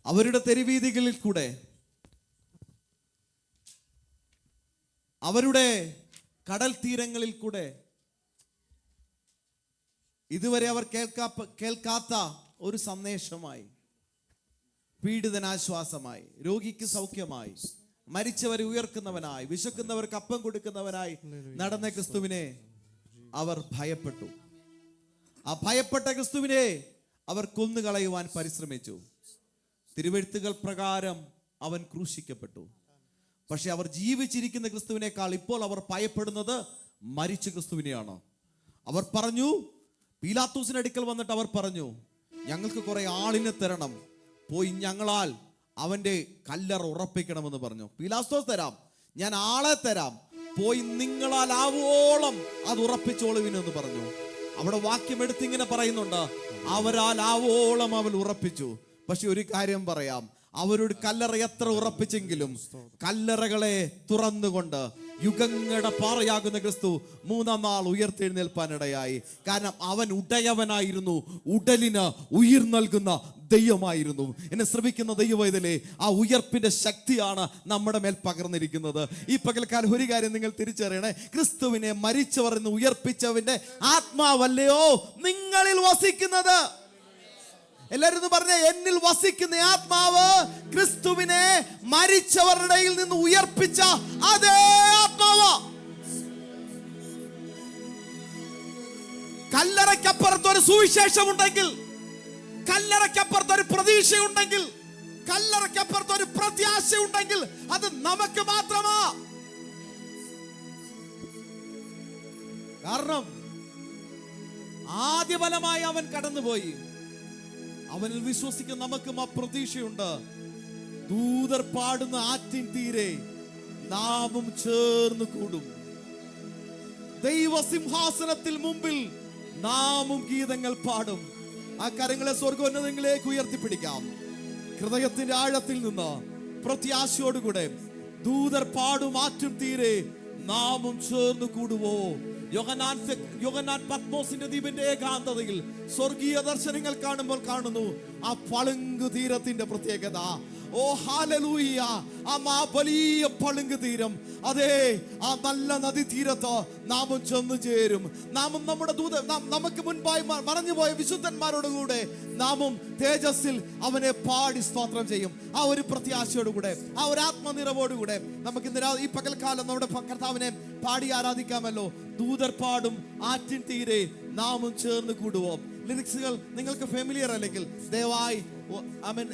അവരുടെ തെരുവീതികളിൽ കൂടെ, അവരുടെ കടൽ തീരങ്ങളിൽ കൂടെ ഇതുവരെ അവർ കേൾക്കാത്ത ഒരു സന്ദേശമായി, പീഡിതനാശ്വാസമായി, രോഗിക്ക് സൗഖ്യമായി, മരിച്ചവരെ ഉയർക്കുന്നവനായി, വിശക്കുന്നവർക്ക് അപ്പം കൊടുക്കുന്നവനായി നടന്ന ക്രിസ്തുവിനെ അവർ ഭയപ്പെട്ടു. ആ ഭയപ്പെട്ട ക്രിസ്തുവിനെ അവർ കൊന്നുകളയുവാൻ പരിശ്രമിച്ചു. തിരുവെഴുത്തുകൾ പ്രകാരം അവൻ ക്രൂശിക്കപ്പെട്ടു. പക്ഷെ അവർ ജീവിച്ചിരിക്കുന്ന ക്രിസ്തുവിനേക്കാൾ ഇപ്പോൾ അവർ ഭയപ്പെടുന്നത് മരിച്ച ക്രിസ്തുവിനെയാണ്. അവർ പറഞ്ഞു, പീലാത്തോസിന്റെ അടുക്കൽ വന്നിട്ട് അവർ പറഞ്ഞു, ഞങ്ങൾക്ക് കുറെ ആളിനെ തരണം, പോയി ഞങ്ങളാൽ അവന്റെ കല്ലറ ഉറപ്പിക്കണമെന്ന് പറഞ്ഞു. പീലാത്തോസ് തരാം, ഞാൻ ആളെ തരാം, പോയി നിങ്ങളാൽ ആവോളം അത് ഉറപ്പിച്ചോളുവിനെന്ന് പറഞ്ഞു. അവിടെ വാക്യം എടുത്തിങ്ങനെ പറയുന്നുണ്ട്, അവരാൽ ആവോളം അവൻ ഉറപ്പിച്ചു. പക്ഷെ ഒരു കാര്യം പറയാം, അവരുടെ കല്ലറ എത്ര ഉറപ്പിച്ചെങ്കിലും കല്ലറകളെ തുറന്നുകൊണ്ട് യുഗങ്ങളുടെ പാറയാകുന്ന ക്രിസ്തു മൂന്നാം നാൾ ഉയർത്തെഴുന്നേൽപ്പാനിടയായി. കാരണം അവൻ ഉടയവനായിരുന്നു, ഉടലിന് ഉയിർ നൽകുന്ന ദൈവമായിരുന്നു. എന്നെ ശ്രമിക്കുന്ന ദൈവവൈതലേ, ആ ഉയർപ്പിന്റെ ശക്തിയാണ് നമ്മുടെ മേൽ പകർന്നിരിക്കുന്നത്. ഈ പകൽക്കാലം ഒരു കാര്യം നിങ്ങൾ തിരിച്ചറിയണേ, ക്രിസ്തുവിനെ മരിച്ചവർ എന്ന് ഉയർപ്പിച്ചവന്റെ ആത്മാവല്ലയോ നിങ്ങളിൽ വസിക്കുന്നത്. എല്ലാവരും പറഞ്ഞ, എന്നിൽ വസിക്കുന്ന ആത്മാവ് ക്രിസ്തുവിനെ മരിച്ചവരുടെ ഇടയിൽ നിന്ന് ഉയർപ്പിച്ച അതേ ആത്മാവ്. കല്ലറയ്ക്കപ്പുറത്ത് ഒരു സുവിശേഷം ഉണ്ടെങ്കിൽ, കല്ലറയ്ക്കപ്പുറത്ത് ഒരു പ്രതീക്ഷയുണ്ടെങ്കിൽ, കല്ലറയ്ക്കപ്പുറത്ത് ഒരു പ്രത്യാശ ഉണ്ടെങ്കിൽ അത് നമുക്ക് മാത്രമാ. കാരണം ആദ്യഫലമായി അവൻ കടന്നുപോയി. അവനിൽ വിശ്വസിക്കുന്ന നമുക്കും ആ പ്രതീക്ഷയുണ്ട്. ദൂതർ പാടുന്ന ആറ്റിൻ തീരെ നാമും ചേർന്ന് കൂടും. ദൈവസിംഹാസനത്തിൽ മുമ്പിൽ നാമും ഗീതങ്ങൾ പാടും. ആ കരങ്ങളെ സ്വർഗ്ഗോന്നതങ്ങളിലേക്ക് ഉയർത്തിപ്പിടിക്കാം. ഹൃദയത്തിന്റെ ആഴത്തിൽ നിന്ന് പ്രത്യാശയോടുകൂടെ ദൂതർ പാടും ആറ്റും തീരെ നാമും ചേർന്ന് കൂടുവോ. യോഹന്നാൻ പത്മോസിന്റെ ദ്വീപിന്റെ ഏകാന്തതയിൽ സ്വർഗീയ ദർശനങ്ങൾ കാണുമ്പോൾ കാണുന്നു ആ പളുങ്ക് തീരത്തിന്റെ പ്രത്യേകത. ഓ ഹല്ലേലൂയ! ആ വലിയ പളുങ്ക് തീരം, അതെ, ആ നല്ല നദി തീരത്ത് നാമും ചെന്നു ചേരും. നാമും നമ്മുടെ നമുക്ക് മുൻപായി മറഞ്ഞുപോയ വിശുദ്ധന്മാരോടുകൂടെ നാമും തേജസ്സിൽ അവനെ പാടി സ്തോത്രം ചെയ്യും. ആ ഒരു പ്രത്യാശയോടുകൂടെ, ആ ഒരു ആത്മനിറവോടുകൂടെ നമുക്ക് ഇന്ന് ഈ പകൽക്കാലം നമ്മുടെ കർത്താവിനെ പാടി ആരാധിക്കാമല്ലോ. ദൂതർ പാടും ആറ്റിൻ തീരെ നാമും ചേർന്ന് കൂടുവോ. ലിറിക്സുകൾ നിങ്ങൾക്ക് ഫെമിലിയർ അല്ലെങ്കിൽ ദയവായി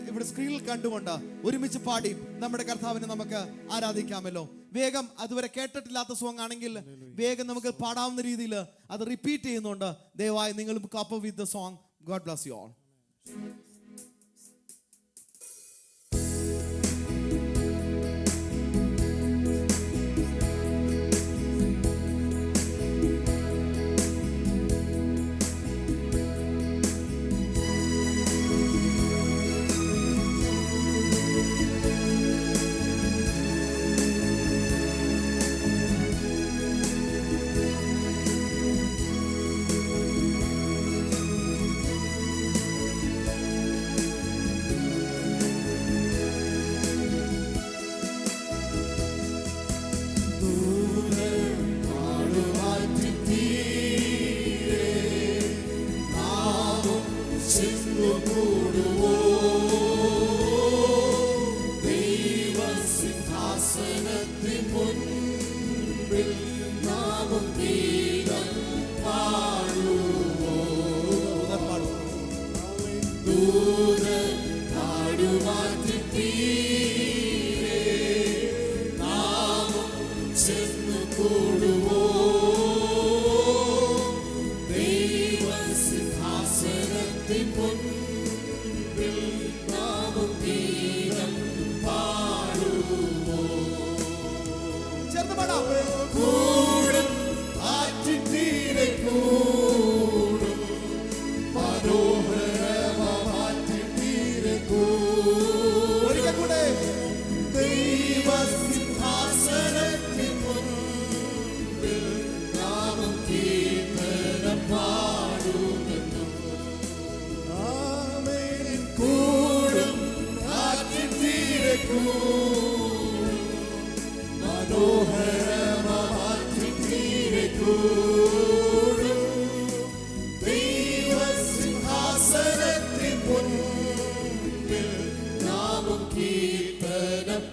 ഇവിടെ സ്ക്രീനിൽ കണ്ടുകൊണ്ട് ഒരുമിച്ച് പാടി നമ്മുടെ കർത്താവിനെ നമുക്ക് ആരാധിക്കാമല്ലോ. വേഗം അതുവരെ കേട്ടിട്ടില്ലാത്ത സോങ് ആണെങ്കിൽ വേഗം നമുക്ക് പാടാവുന്ന രീതിയിൽ അത് റിപ്പീറ്റ് ചെയ്യുന്നുണ്ട്. ദയവായി നിങ്ങൾ cope with the song. God bless you all.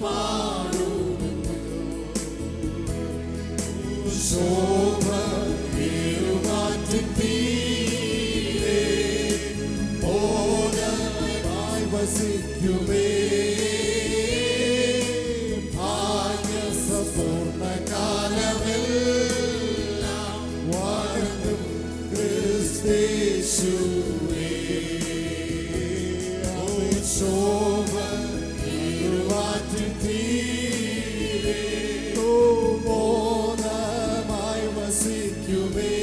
പാടുന്നു. ശോഭയേറുമാറ്റിൻ തീരെ മോദമായി വസിക്കുമേ. ഭാഗ്യസമ്പൂർണ്ണകാലമെല്ലാം വാഴും ക്രിസ്തേശുവേ. ശോഭയേറുമാറ്റിൻ തീരെ മോദമായി വസിക്കുമേ.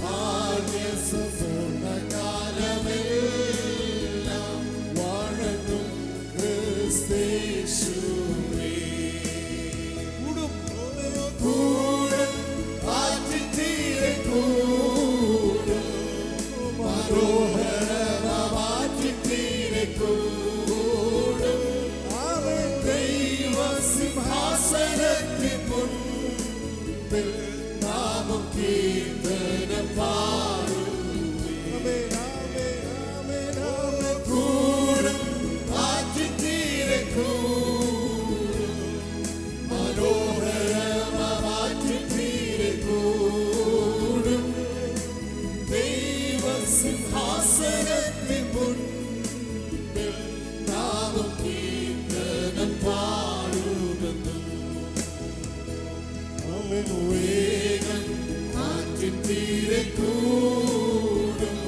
ഭാഗ്യസമ്പൂർണ്ണകാലമെല്ലാം വാഴും ക്രിസ്തേശുവേ. കൂടും ആറ്റിൻ തീരെ കൂടും മനോഹരമാറ്റിൻ തീരെ കൂടും. അവൻ ദൈവസിംഹാസനത്തിൻ മുൻപിൽ നാമം കീർത്തനം പാടും. കൂടും ആറ്റിൻ തീരെ കൂടും മനോഹരമാറ്റിൻ തീരെ കൂടും. ദൈവസിംഹാസനത്തിൻ മുൻപിൽ നാമം കീർത്തനം പാടുന്നു. അവൻ വേഗം ആറ്റിൻ തീരെ കൂടും.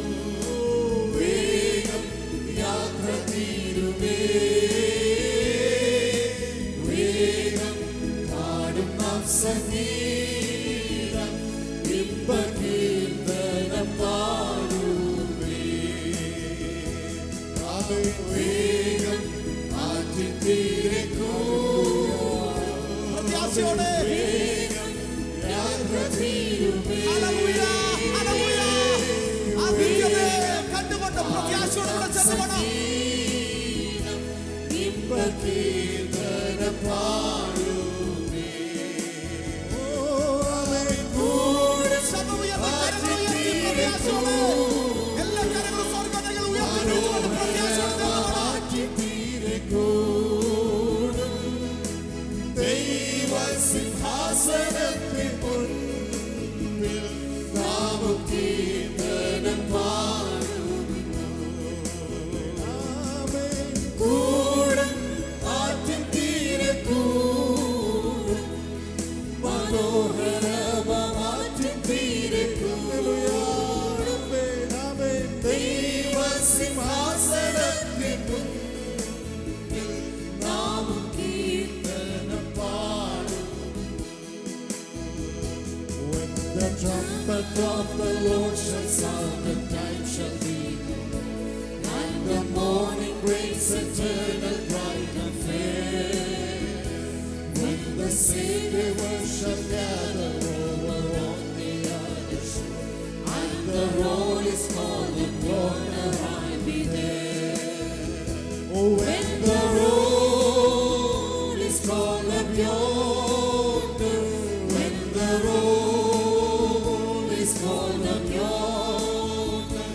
വേഗം യാത്ര തീരുമേ. വേഗം പാടും നാം സംഗീതം ഇമ്പകീർത്തനം പാടുമേ. അവൻ വേഗം ആറ്റിൻ തീരെ കൂടും. പ്രത്യാശയോടെ വേഗം യാത്ര തീരുമേ. Hallelujah, hallelujah. ആ ദിവ്യതയെ കണ്ടുകൊണ്ട് പ്രത്യാശയോടെ ചെല്ലണം. ഇമ്പകീർത്തനം പാടുമേ. അവൻ കൂടും ആറ്റിൻ തീരെ കൂടും. എല്ലാ കരങ്ങളും സ്വർഗ്ഗത്തിൽ ഉയർത്തിപ്പിടിച്ചുകൊണ്ട് പ്രത്യാശയോടെ ചെല്ലണം. ആറ്റിൻ തീരെ കൂടും. ദൈവസിംഹാസനത്തിൻ മുൻപിൽ നാമം കീർത്തനം പാടുന്നു. കൂടും ആറ്റിൻ തീരെ കൂടും മനോഹരമാറ്റിൻ തീരെ കൂടും. ദൈവസിംഹാസനത്തിൻ മുൻപിൽ നാമം കീർത്തനം പാടും. When the trumpet of the Lord shall sound, the time shall be, and the morning breaks eternal, bright and fair. When the Savior shall gather over on the other shore, and the roll is called, and yonder I be there. Oh, when the roll is called up yonder, when the roll is called up yonder,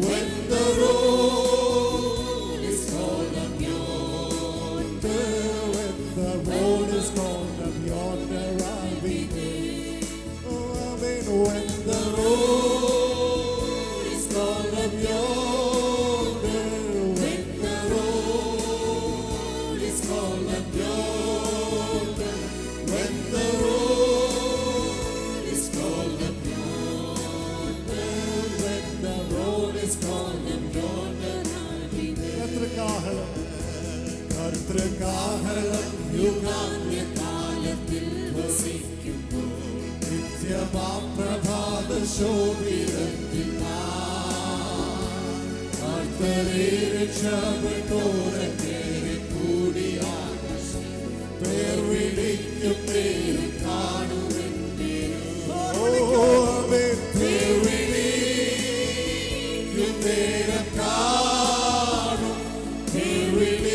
when the roll is called up yonder, when the roll is called up yonder, I'll be there. Oh, amen. When the roll is called up yonder, when the roll is called up yonder, when the roll is called up yonder, when the roll is called up yonder, I'll be there. കർത്തൃകാഹളം യുഗാന്ത്യകാലത്തിൽ വസിക്കുമ്പോൾ നിത്യമാം പ്രഭാത ശോഭിതത്തിൽ കർത്തരെ രക്ഷപ്പെട്ടോരേ കൂടിയാകാശ പേർ വിളിക്കും പേര് കാണുമെൻ പേർ വിളിക്കും പേര് കാണും പേർ വിളിക്കും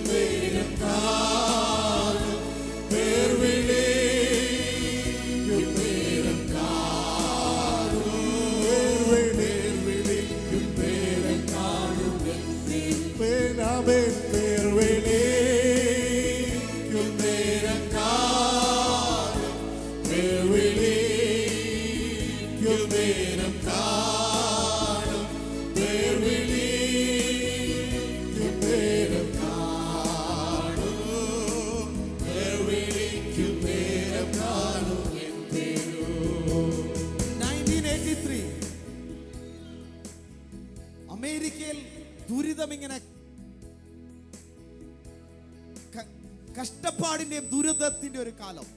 പേര് കാണും പേർ വിളിക്കും പേര് കാണും പേർ വിളിക്കും പേര് കാണും അമേരിക്കയിൽ ദുരിതം ഇങ്ങനെ കഷ്ടപ്പാടിന്റെയും ദുരിതത്തിന്റെ ഒരു കാലം.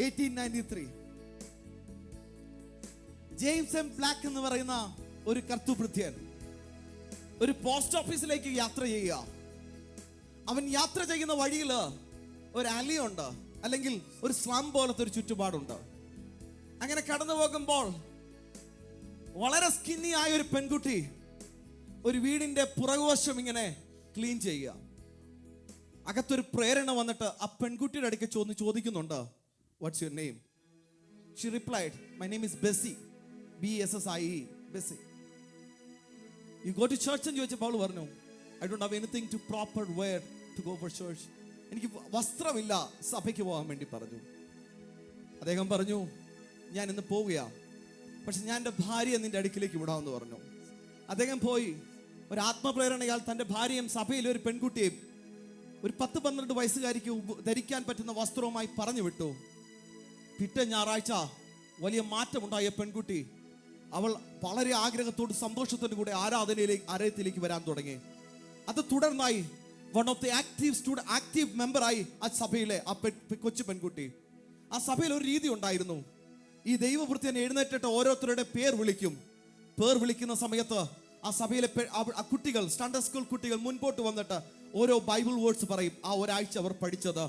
1893 ജെയിംസ് എം ബ്ലാക്ക് എന്ന് പറയുന്ന ഒരു കർത്തൃഭൃത്യൻ ഒരു പോസ്റ്റ് ഓഫീസിലേക്ക് യാത്ര ചെയ്യുക. അവൻ യാത്ര ചെയ്യുന്ന വഴിയിൽ ഒരു അലിയുണ്ട്, അല്ലെങ്കിൽ ഒരു സ്ലം പോലത്തെ ഒരു ചുറ്റുപാടുണ്ട്. അങ്ങനെ കടന്നു പോകുമ്പോൾ വളരെ സ്കിന്നി ആയ ഒരു പെൺകുട്ടി ഒരു വീടിന്റെ പുറകുവശം ഇങ്ങനെ ക്ലീൻ ചെയ്യുക. അകത്തൊരു പ്രേരണ വന്നിട്ട് ആ പെൺകുട്ടിയുടെ അടുക്ക് ചോദിക്കുന്നുണ്ട്, what's your name? She replied, my name is Bessie, BSSIE, Bessie. You go to church എന്ന് ചോദിച്ചപ്പോൾ അവൾ പറഞ്ഞു, I don't have anything to proper wear to go for church. എനിക്ക് വസ്ത്രമില്ല സഭയ്ക്ക് പോകാൻ വേണ്ടി പറഞ്ഞു. അദ്ദേഹം പറഞ്ഞു, ഞാൻ ഇന്ന് പോവുകയാണ്, പക്ഷെ ഞാൻ എൻ്റെ ഭാര്യയെ നിന്റെ അടുക്കിലേക്ക് വിടാമെന്ന് പറഞ്ഞു. അദ്ദേഹം പോയി ഒരു ആത്മപ്രേരണയാൽ തൻ്റെ ഭാര്യയും സഭയിലെ ഒരു പെൺകുട്ടിയെയും ഒരു 10-12 വയസ്സുകാരിക്ക് ധരിക്കാൻ പറ്റുന്ന വസ്ത്രവുമായി പറഞ്ഞു വിട്ടു. പിറ്റേ ഞായറാഴ്ച വലിയ മാറ്റമുണ്ടായ പെൺകുട്ടി അവൾ വളരെ ആഗ്രഹത്തോട് സന്തോഷത്തോടു കൂടെ ആലയത്തിലേക്ക് വരാൻ തുടങ്ങി. അത് തുടർന്നായി വൺ ഓഫ് ദി ആക്റ്റീവ് മെമ്പറായി ആ സഭയിലെ ആ കൊച്ചു പെൺകുട്ടി. ആ സഭയിൽ ഒരു രീതി ഉണ്ടായിരുന്നു, ഈ ദൈവവൃത്യൻ എഴുന്നേറ്റിട്ട് ഓരോരുത്തരുടെ പേർ വിളിക്കും. പേർ വിളിക്കുന്ന സമയത്ത് ആ സഭയിലെ ആ കുട്ടികൾ, സ്റ്റാൻഡേർഡ് സ്കൂൾ കുട്ടികൾ മുൻപോട്ട് വന്നിട്ട് ഓരോ ബൈബിൾ വേർഡ്സ് പറയും. ആ ഒരാഴ്ച അവർ പഠിച്ചത്.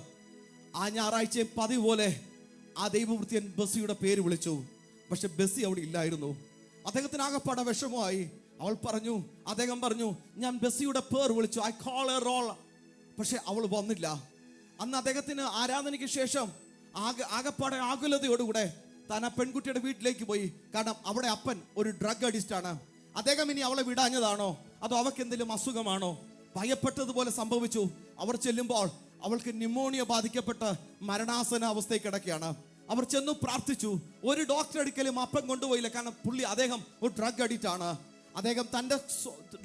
ആ ഞായറാഴ്ചയും പതിവ് പോലെ ആ ദൈവവൃത്യൻ ബസ്സിയുടെ പേര് വിളിച്ചു. പക്ഷെ ബസ്സി അവിടെ ഇല്ലായിരുന്നു. അദ്ദേഹത്തിന് ആകെപ്പാടെ വിഷമമായി. അദ്ദേഹം പറഞ്ഞു, ഞാൻ ബസ്സിയുടെ പേർ വിളിച്ചു, ഐ കോൾ എ റോൾ, പക്ഷെ അവൾ വന്നില്ല. അന്ന് അദ്ദേഹത്തിന് ആരാധനയ്ക്ക് ശേഷം ആകെപ്പാടെ ആകുലതയോടുകൂടെ താൻ ആ പെൺകുട്ടിയുടെ വീട്ടിലേക്ക് പോയി. കാരണം അവിടെ അപ്പൻ ഒരു ഡ്രഗ് അഡിക്റ്റ് ആണ്. അദ്ദേഹം ഇനി അവളെ വിടാഞ്ഞതാണോ അതോ അവൾക്ക് എന്തെങ്കിലും അസുഖമാണോ? ഭയപ്പെട്ടതുപോലെ സംഭവിച്ചു. അവർ ചെല്ലുമ്പോൾ അവൾക്ക് ന്യൂമോണിയ ബാധിക്കപ്പെട്ട് മരണാസന അവസ്ഥയിൽ കിടക്കുകയാണ്. അവർ ചെന്നു പ്രാർത്ഥിച്ചു. ഒരു ഡോക്ടർ അടുക്കലും അപ്പൻ കൊണ്ടുപോയില്ല, കാരണം അദ്ദേഹം ഒരു ഡ്രഗ് അഡിക്റ്റ് ആണ്. അദ്ദേഹം തൻ്റെ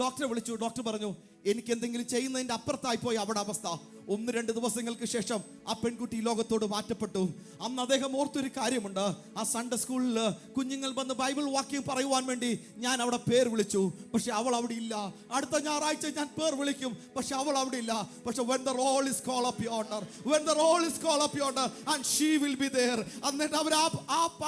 ഡോക്ടറെ വിളിച്ചു. ഡോക്ടർ പറഞ്ഞു, എനിക്ക് എന്തെങ്കിലും ചെയ്യുന്നതിൻ്റെ അപ്പുറത്തായി പോയി അവിടെ അവസ്ഥ. 1-2 ദിവസങ്ങൾക്ക് ശേഷം ആ പെൺകുട്ടി ലോകത്തോട് മാറ്റപ്പെട്ടു. അന്ന് അദ്ദേഹം ഓർത്തൊരു കാര്യമുണ്ട്, ആ സൺഡേ സ്കൂളിൽ കുഞ്ഞുങ്ങൾ വന്ന് ബൈബിൾ വാക്യം പറയുവാൻ വേണ്ടി ഞാൻ അവിടെ പേർ വിളിച്ചു, പക്ഷെ അവൾ അവിടെ ഇല്ല. അടുത്ത ഞായറാഴ്ച ഞാൻ പേർ വിളിക്കും, പക്ഷെ അവൾ അവിടെ ഇല്ല. പക്ഷെ when the roll is called up yonder and she will be there. എന്നിട്ട് അവർ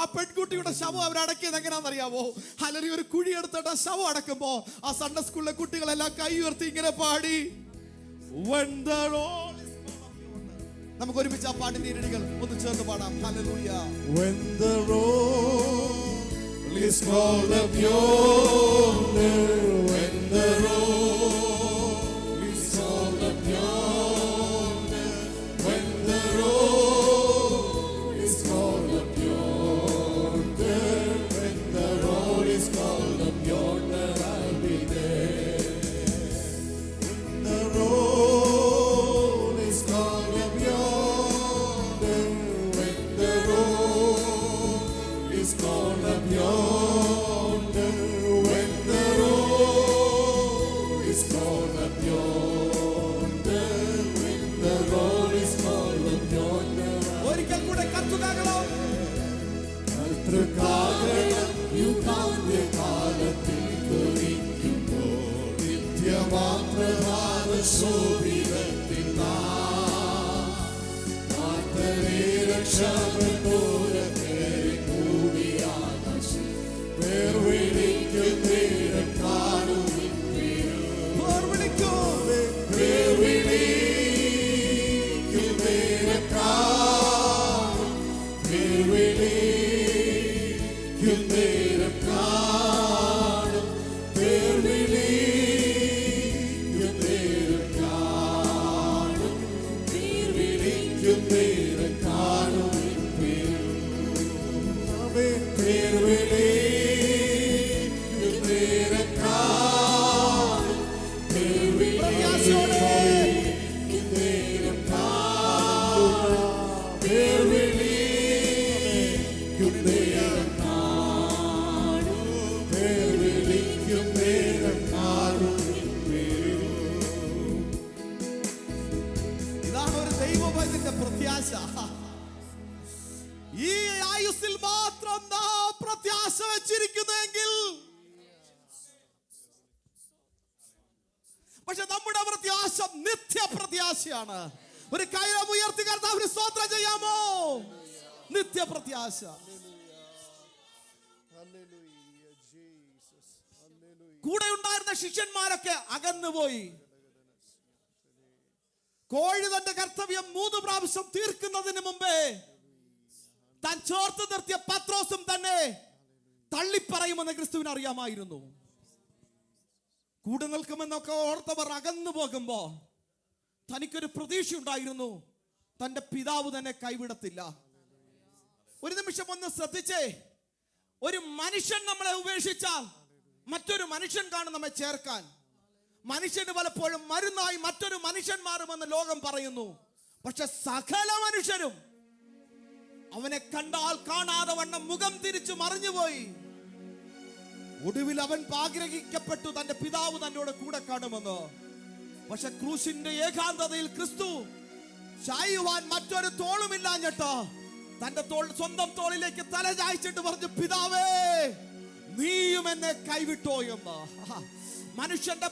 ആ പെൺകുട്ടിയുടെ ശവം അവർ അടക്കിയത് എങ്ങനെയാണെന്നറിയാമോ? അല്ലെങ്കിൽ ഒരു കുഴി എടുത്തിട്ട് ശവം അടക്കുമ്പോ ആ സൺഡേ സ്കൂളിലെ കുട്ടികളെല്ലാം കൈ ഉയർത്തി ഇങ്ങനെ പാടി, when the roll is called up yonder. നമുക്ക് ഒരുമിച്ച് ആ പാട്ടിന്റെ ഈരടികൾ ഒന്ന് ചേർന്ന് പാടാം. Hallelujah. When the roll is called up yonder, when the roll is called up yonder, when the roll is called up yonder, when the roll is called up yonder, I'll be there. When the roll is called up yonder, when the roll is called up yonder, when the roll is called up yonder, when the roll is called up yonder. ഒരിക്കൽ കൂടെ കർത്തൃകാലം കർത്തൃകാലം യുഗാന്ത്യകാലത്തിൽ കുറിക്കുമ്പോൾ നിത്യമാം പ്രഭാത ശോഭിതത്തിൽ നാഥനെ രക്ഷാപരനോരേ കൂടിയാകാശം പേർ വിളിക്കും നേരം കാണുവിൻ പേർ വിളിക്കും പേർ വിളിക്കും നേരം കാണും പേർ വിളിക്കും നേരം കാണും പേർ വിളിക്കും നേരം കാണും പേർ വിളിക്കും നേരം കാണും പക്ഷെ നമ്മുടെ പ്രത്യാശ നിത്യപ്രത്യാശയാണ്. ഒരു കൈരം ഉയർത്തി കർത്താവിന് സ്തോത്രം ചെയ്യാമോ? നിത്യപ്രത്യാശ. കൂടെ ഉണ്ടായിരുന്ന ശിഷ്യന്മാരൊക്കെ അകന്നുപോയി. കോഴി തന്റെ കർത്തവ്യം 3 പ്രാവശ്യം തീർക്കുന്നതിന് മുമ്പേ താൻ ചേർത്ത് നിർത്തിയ പത്രോസും തന്നെ തള്ളിപ്പറയുമെന്ന് ക്രിസ്തുവിന് അറിയാമായിരുന്നു. കൂടെ നിൽക്കുമെന്നൊക്കെ ഓർത്തവർ അകന്നു പോകുമ്പോ തനിക്കൊരു പ്രതീക്ഷ ഉണ്ടായിരുന്നു, തന്റെ പിതാവ് തന്നെ കൈവിടത്തില്ല. ഒരു നിമിഷം ഒന്ന് ശ്രദ്ധിച്ചേ. ഒരു മനുഷ്യൻ നമ്മളെ ഉപേക്ഷിച്ചാൽ മറ്റൊരു മനുഷ്യൻ കാണും നമ്മെ ചേർക്കാൻ. മനുഷ്യന് പലപ്പോഴും മരുന്നായി മറ്റൊരു മനുഷ്യൻ മാറുമെന്ന് ലോകം പറയുന്നു. പക്ഷെ സകല മനുഷ്യരും അവനെ കണ്ടാൽ കാണാതെ വണ്ണം മുഖം തിരിച്ചു മറിഞ്ഞുപോയി. ഒടുവിൽ അവൻ ആഗ്രഹിക്കപ്പെട്ടു തന്റെ പിതാവ് തന്നോട് കൂടെ കാണുമെന്ന്. പക്ഷെ ക്രൂശിന്റെ ഏകാന്തതയിൽ ക്രിസ്തു ചായുവാൻ മറ്റൊരു തോളുമില്ലാഞ്ഞിട്ട് തന്റെ സ്വന്തം തോളിലേക്ക് തല ചായ്ച്ചിട്ട് പറഞ്ഞു, പിതാവേ നീയും എന്നെ കൈവിട്ടോ എന്ന്. മനുഷ്യന്റെ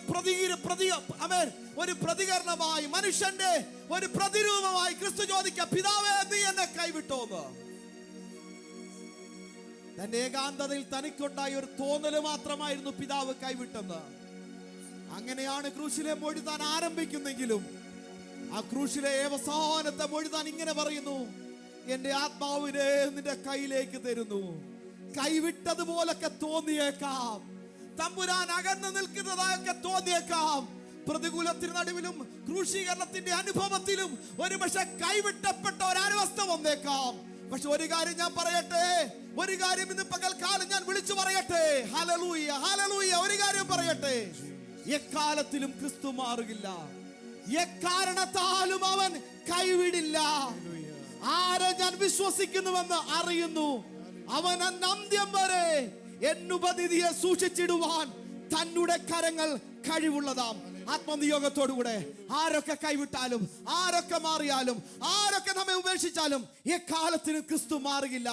ഒരു പ്രതികരണമായി, മനുഷ്യന്റെ ഒരു പ്രതിരൂപമായി ക്രിസ്തു ചോദിക്കുക, പിതാവേ നീ എന്നെ കൈവിട്ടോ എന്ന്. തന്റെ ഏകാന്തതയിൽ തനിക്കുണ്ടായ ഒരു തോന്നല് മാത്രമായിരുന്നു പിതാവ് കൈവിട്ടെന്ന്. അങ്ങനെയാണ് ക്രൂശിലെ മൊഴി താൻ ആരംഭിക്കുന്നെങ്കിലും ആ ക്രൂശിലെ അവസാനത്തെ മൊഴി താൻ ഇങ്ങനെ പറയുന്നു, എന്റെ ആത്മാവിനെ നിന്റെ കയ്യിലേക്ക് തരുന്നു. കൈവിട്ടതുപോലൊക്കെ തോന്നിയേക്കാം, തമ്പുരാൻ അകന്നു നിൽക്കുന്നതായൊക്കെ തോന്നിയേക്കാം. പ്രതികൂലത്തിന് നടുവിലും ക്രൂശീകരണത്തിന്റെ അനുഭവത്തിലും ഒരുപക്ഷെ കൈവിട്ടപ്പെട്ട ഒരവസ്ഥ വന്നേക്കാം. പക്ഷെ ഒരു കാര്യം ഞാൻ പറയട്ടെ, ഒരു കാര്യം ഇന്ന് പകൽക്കാലം ഞാൻ വിളിച്ചു പറയട്ടെ. Hallelujah, hallelujah. ഒരു കാര്യം പറയട്ടെ, എക്കാലത്തിലും ക്രിസ്തു മാറുകില്ല. എക്കാരണത്താലും അവൻ കൈവിടില്ല. ആരെ ഞാൻ വിശ്വസിക്കുന്നുവെന്ന് അറിയുന്നു, അവൻ അന്ത്യം വരെ എന്നുപതിയെ സൂക്ഷിച്ചിടുവാൻ തന്നുടെ കരങ്ങൾ കഴിവുള്ളതാം. ആത്മനിയോഗത്തോടുകൂടെ ആരൊക്കെ കൈവിട്ടാലും, ആരൊക്കെ മാറിയാലും, ആരൊക്കെ നമ്മെ ഉപേക്ഷിച്ചാലും എക്കാലത്തിനും ക്രിസ്തു മാറുകില്ല.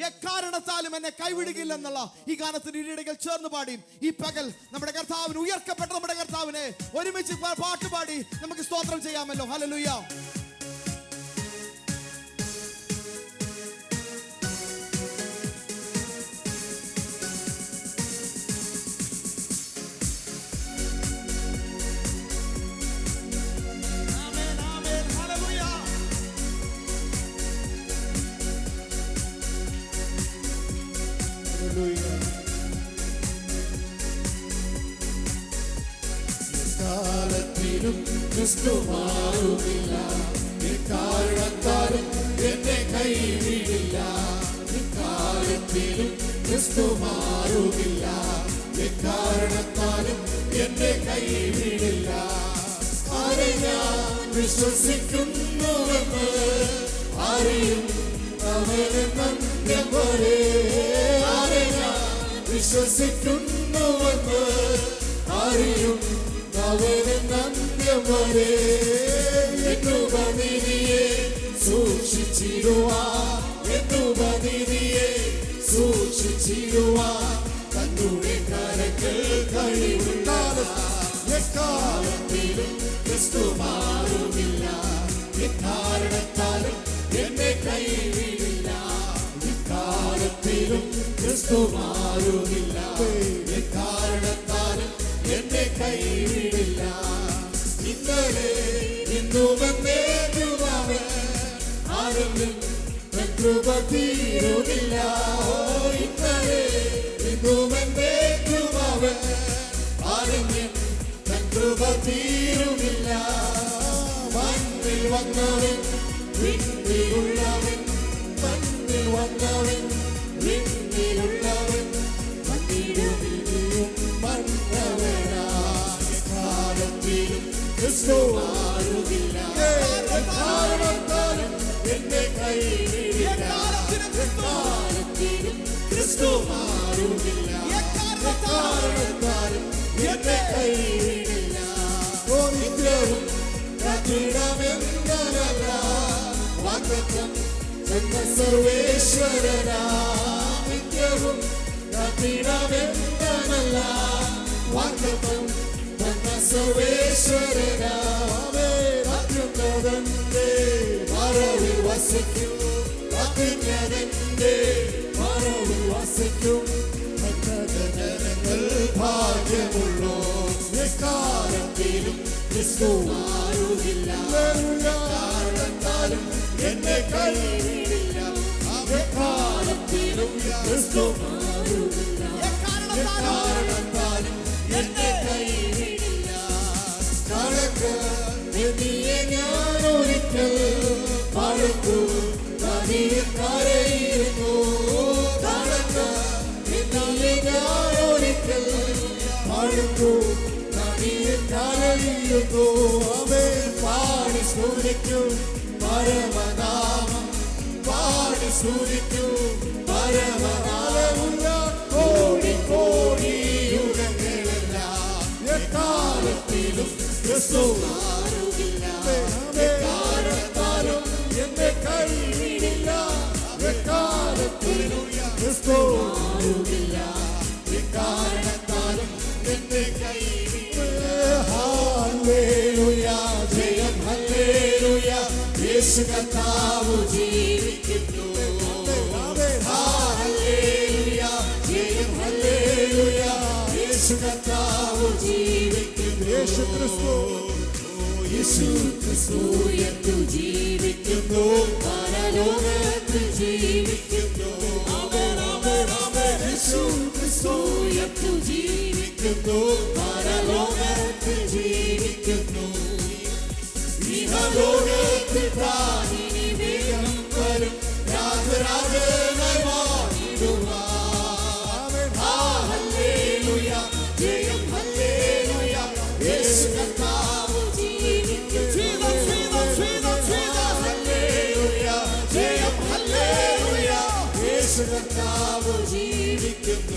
എക്കാരണത്താലും എന്നെ കൈവിടുകില്ലെന്നുള്ള ഈ ഗാനത്തിന് ഇടയിൽ ചേർന്ന് പാടിയും ഈ പകൽ നമ്മുടെ കർത്താവിന്, ഉയർക്കപ്പെട്ട നമ്മുടെ കർത്താവിനെ ഒരുമിച്ച് പാട്ടുപാടി നമുക്ക് സ്തോത്രം ചെയ്യാമല്ലോ. ഹല്ലേലൂയ. കാലത്തിലും ക്രിസ്തു മാറുകില്ല. എക്കാരണത്താലും എന്നെ കൈവിടില്ല. എക്കാലത്തിലും ക്രിസ്തു മാറുകില്ല. എക്കാരണത്താലും എന്നെ കൈവിടില്ല. ആരെ ഞാൻ വിശ്വസിക്കുന്നുവെന്ന് അറിയും അവനെന്നന്ത്യം വരെ. ആരെ ഞാൻ വിശ്വസിക്കുന്നുവെന്ന് അറിയും അവനെന്നന്ത്യം വരെ. എന്നുപതിയെ സൂക്ഷിച്ചിടുവാൻ, എന്നുപതിയെ സൂക്ഷിച്ചിടുവാൻ തന്നുടെ കരങ്ങൾ കഴിവുണ്ടാകും. എക്കാലത്തിലും ക്രിസ്തു മാറുകില്ല. എക്കാരണത്താലും എന്നെ കൈവിടില്ല. എക്കാലത്തിലും ക്രിസ്തു മാറുകില്ല. എക്കാരണത്താലും എന്നെ കൈവിടില്ല. ഇന്നലെ ഇന്നുമെന്നേക്കുമവൻ ആരെങ്കിലും കൃപ തീരുകില്ല. ഇന്നലെ ഇന്നുമെന്നേക്കുമവൻ ആരെങ്കിലും കൃപ തീരുകില്ല. മണ്ണിൽ വന്നവൻ വിണ്ണിലുള്ളവൻ, മണ്ണിൽ വന്നവൻ വിണ്ണിലുള്ളവൻ, മണ്ണിലും മന്നവനാ. കാലത്തിലും ക്രിസ്തു മാറുകില്ല. കാരണത്താലും എന്നെ കൈവിടില്ല. കാലത്തിലും ക്രിസ്തു മാറുകില്ല. കാരണത്താലും എന്നെ കൈവിടില്ല. നിത്യവും കഠിനമെന്നല്ല വാഗ്ദത്തം എന്ന സർവേശ്വരനാ. നിത്യവും കഠിനമെന്നല്ല വാഗ്ദത്തം എന്ന സർവേശ്വരനാ. സർവേശ്വരനാമേ അത്യുന്നതന്റെ മറവിൽ വസിക്കും, അത്യുന്നതന്റെ മറവിൽ വസിക്കും. ഭക്തജനങ്ങൾ ഭാഗ്യമുള്ളോ, എക്കാലത്തിലും ക്രിസ്തു മാറുകില്ല. കാരണത്താലും എന്നെ കൈവിടില്ല, എക്കാലത്തിലും ക്രിസ്തു മാറുകില്ല. കാരണത്താലും എന്നെ കൈവിടില്ല. കണക്ക് എന്നിയെ ഞാനൊരിക്കൽ പഴുത്തു നദിയിൽ കരയിരുന്നു. കണക്ക് എന്നിയെ ഞാനൊരിക്കൽ പഴുത്തു നദിയിൽ കരയുന്നു. അവൻ പാടി സ്തുതിക്കും പരമനാമം, പാടി സ്തുതിക്കും പരമനാമം. കോടി കോടി യുഗങ്ങളെല്ലാം എക്കാലത്തിലും ക്രിസ്തു മാറുകില്ല. എക്കാലത്താലും എന്നെ കൈവിടില്ല, എക്കാലത്തിലും ക്രിസ്തു മാറുകില്ല. എക്കാലത്താലും എന്നെ കൈവിടില്ല. ഹല്ലേലൂയ, ജയം ഹല്ലേലൂയ, യേശു കർത്താവ് ജീവിക്കുന്നു. ഹല്ലേലൂയ, ജയം ഹല്ലേലൂയ, യേശു കർത്താവ് ജീവിക്കുന്നു. യേശു ക്രിസ്തു, യേശു ക്രിസ്തു എന്നു ജീവിക്കുന്നു, പരലോകത്തിൽ ജീവിക്കുന്നു. യേശു ക്രിസ്തു എന്നു ജീവിക്കുന്നു, പരലോകത്തിൽ ജീവിക്കുന്നു. ഇഹലോകത്തിൽ താനിനി വേഗം വരും, രാജരാജനായി വാണിടുവാൻ. ഹല്ലേലൂയ, ജയം ഹല്ലേലൂയ, യേശു കർത്താവ് ജീവിക്കുന്നു. ഹല്ലേലൂയ, ജയം ഹല്ലേലൂയ, യേശു കർത്താവ് ജീവിക്കുന്നു.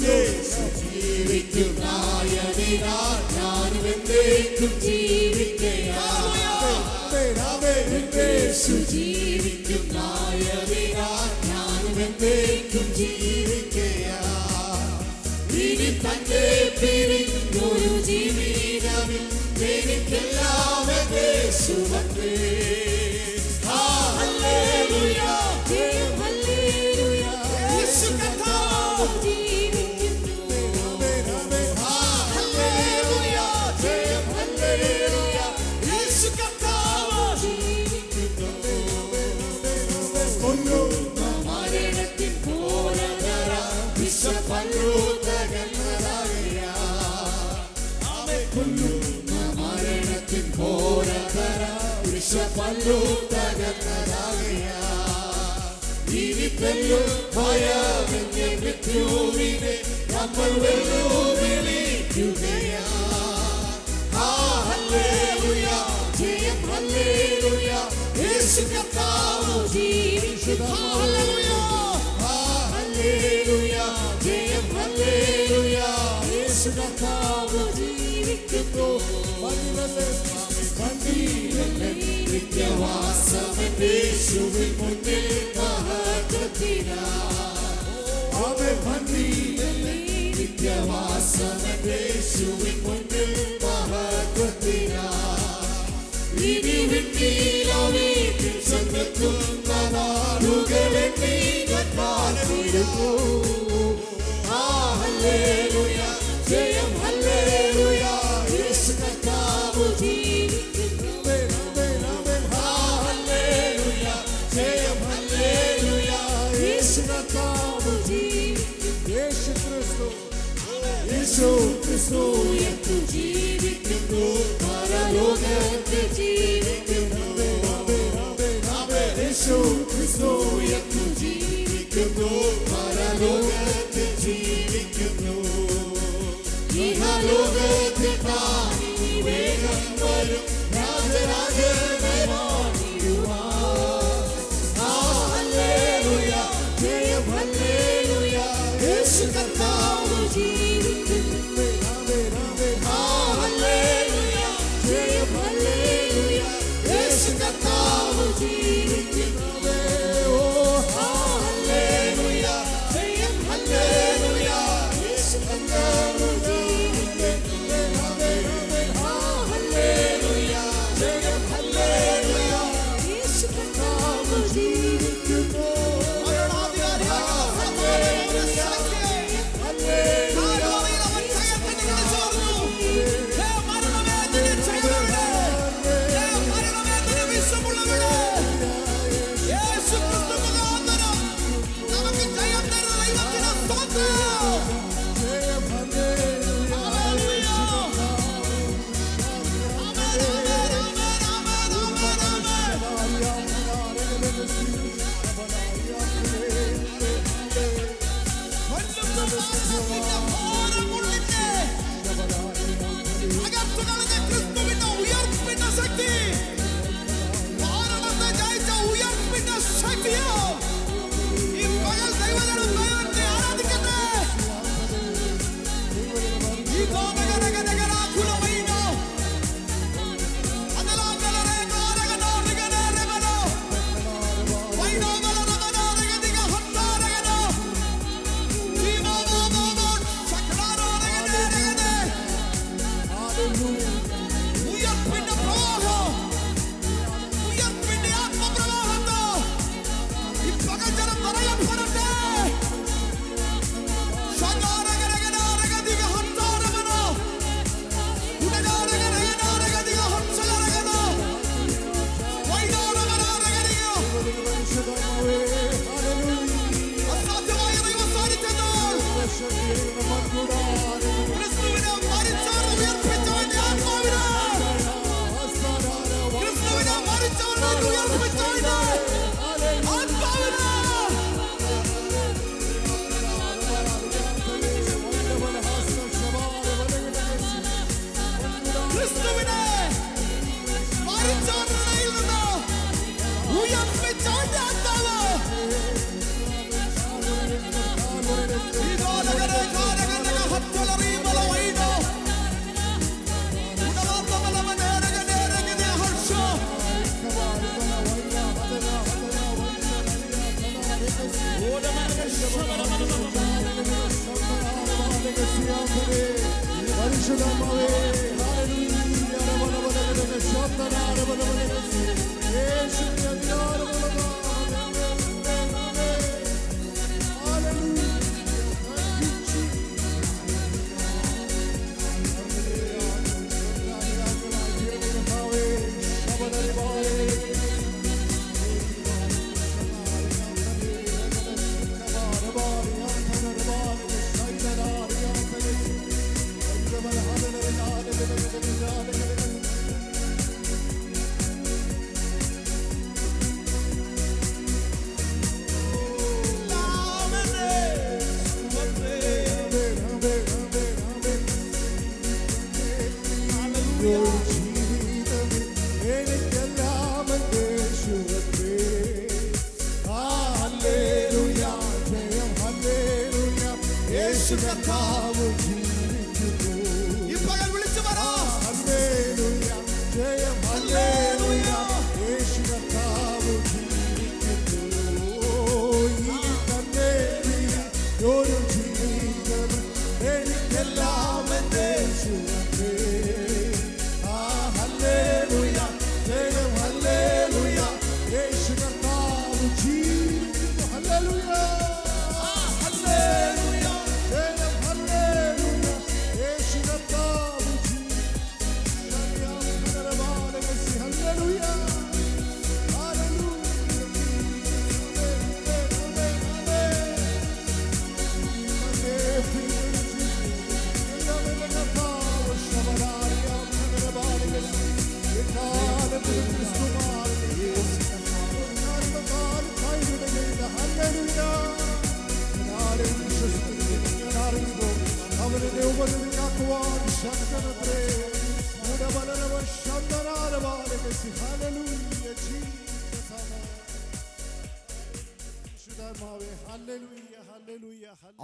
യേശു ജീവിക്കുന്നതിനാൽ ഞാനും എന്നേക്കും ജീവിക്കുകയാണ്. യേശു ജീവിക്കുന്നതിനാൽ ഞാനും എന്നേക്കും ജീവിക്കുകയാണ്. ഇനി തന്നെ പിരിഞ്ഞൊരു ജീവിതമിൽ എനിക്കെല്ലാം യേശുവത്രേ. ഹല്ലേലൂയ, ജയം ഹല്ലേലൂയ, യേശു കർത്താവ് ജീവിക്കുന്നു. ഹല്ലേലൂയ, ജയം ഹല്ലേലൂയ, യേശു കർത്താവ് ജീവിക്കുന്നു. കൊല്ലുന്ന മരണത്തിൻ പോരതര വിശ്വപല്ലു തകർന്നതാകയാ. കൊല്ലുന്ന മരണത്തിൻ പോരതര വിശ്വപല്ലു തകർന്നതാകയാ. ഇനി തെല്ലും ഭയമെന്ന മൃത്യുവിനെ നമ്മൾ വെല്ലുവിളിക്കുകയാ. ഹല്ലേലൂയ, ജയം ഹല്ലേലൂയ, യേശു കർത്താവ് ജീവിക്കുന്നു. ഹല്ലേലൂയ, ജയം ഹല്ലേലൂയ, യേശു കർത്താവ് ജീവിക്കുന്നു. നിത്യവാസമെന്റെ യേശുവിൻ മുന്നിൽ മഹത്വത്തിനാ. നിത്യവാസമെന്റെ യേശുവിൻ മുന്നിൽ മഹത്വത്തിനാ. ഇനി വിണ്ണീലോ വീട്ടിൽ ചെന്നെത്തുന്ന നാളുകളെണ്ണി ഞാൻ കാത്തിരുന്നു. ഹല്ലേലൂയ, ജയം ഹല്ലേലൂയ, യേശു കർത്താവ് ജീവിക്കുന്നു. ഹല്ലേലൂയ, ജയം ഹല്ലേലൂയ, യേശു കർത്താവ് ജീവിക്കുന്നു. യേശു ക്രിസ്തു, യേശു ക്രിസ്തു എന്നു ജീവിക്കുന്നു, പരലോകത്തിൽ ജീവിക്കുന്നു. യേശു ക്രിസ്തു എന്നു ജീവിക്കുന്നു, പരലോകത്തിൽ ജീവിക്കുന്നു. ഇഹലോകത്തിൽ താനിനി വേഗം വരും, രാജരാജനായി വാണിടുവാൻ. ഹല്ലേലൂയ, ജയം ഹല്ലേലൂയ, യേശു കർത്താവ് ജീവിക്കുന്നു. ഹല്ലേലൂയ, ജയം ഹല്ലേലൂയ, യേശു കർത്താവ് ജീവിക്കുന്നു. ഹല്ലേലൂയ, ജയം ഹല്ലേലൂയ, യേശു കർത്താവ് ജീവിക്കുന്നു.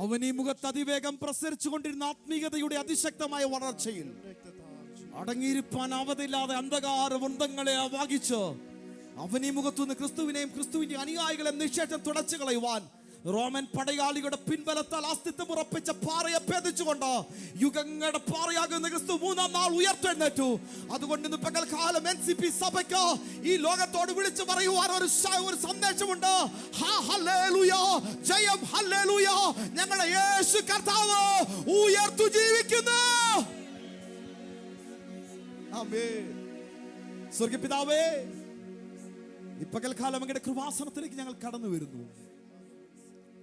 അവൻ ഈ മുഖത്ത് അതിവേഗം പ്രസരിച്ചുകൊണ്ടിരുന്ന ആത്മീയതയുടെ അതിശക്തമായ വളർച്ചയിൽ അടങ്ങിയിരിപ്പാൻ അവധില്ലാതെ അന്ധകാര വൃന്ദങ്ങളെ വാങ്ങിച്ച് അവൻ ഈ മുഖത്തുനിന്ന് ക്രിസ്തുവിനെയും ക്രിസ്തുവിന്റെ അനുയായികളെ നിശേഷം തുടച്ചു കളയുവാൻ റോമൻ പടയാളികളുടെ പിൻബലത്താൽ അസ്തിത്വം ഉറപ്പിച്ച പാറയെ ഭേദിച്ചുകൊണ്ട് യുഗങ്ങളുടെ പാറയാകുന്ന ക്രിസ്തു മൂന്നാം നാൾ ഉയർത്തെഴുന്നേറ്റു. അതുകൊണ്ട് ഇന്ന് പകൽക്കാലം NCP സഭയ്ക്ക് ഈ ലോകത്തോട് വിളിച്ചു പറയുവാൻ ഒരു സന്ദേശമുണ്ട്. ഹല്ലേലൂയ, ജയം ഹല്ലേലൂയ. ഞങ്ങളുടെ യേശു കർത്താവ് ഉയർത്തു ജീവിക്കുന്നു. ആമേൻ. സ്വർഗ്ഗപിതാവേ, ഈ പകൽക്കാലം അങ്ങയുടെ കൃപാസനത്തിലേക്ക് ഞങ്ങൾ കടന്നു വരുന്നു.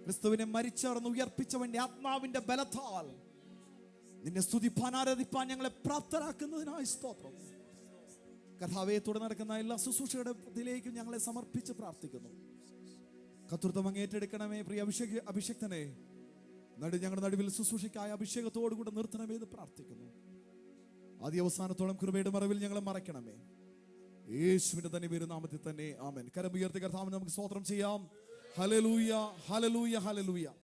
ക്രിസ്തുവിനെ മരിച്ചവർന്ന് ഉയർപ്പിച്ചവന്റെ ആത്മാവിന്റെ ബലത്താൽ നിന്നെ സ്തുതിപ്പാൻ ആരാധിപ്പാൻ ഞങ്ങളെ പ്രാപ്തരാക്കുന്നതിനായി സ്തോത്രം. കർത്താവേ, തുടർന്ന് നടക്കുന്ന എല്ലാ ശുശ്രൂഷയുടെ ഇതിലേക്കും ഞങ്ങളെ സമർപ്പിച്ച് പ്രാർത്ഥിക്കുന്നു. കർത്തൃത്വം അങ്ങ് ഏറ്റെടുക്കണമേ. പ്രിയ അഭിഷക്തനെ ഞങ്ങളുടെ നടുവിൽ ശുശ്രൂഷയ്ക്കായ അഭിഷേകത്തോടുകൂടെ നിർത്തണമേ എന്ന് പ്രാർത്ഥിക്കുന്നു. ആദ്യ അവസാനത്തോളം കൃപയുടെ മറവിൽ ഞങ്ങളെ മറയ്ക്കണമേ. യേശുവിന്റെ തന്നെ നാമത്തിൽ തന്നെ ആമേൻ. കരമുയർത്തി കർത്താവിനെ നമുക്ക് സ്തോത്രം ചെയ്യാം. Hallelujah, hallelujah, hallelujah.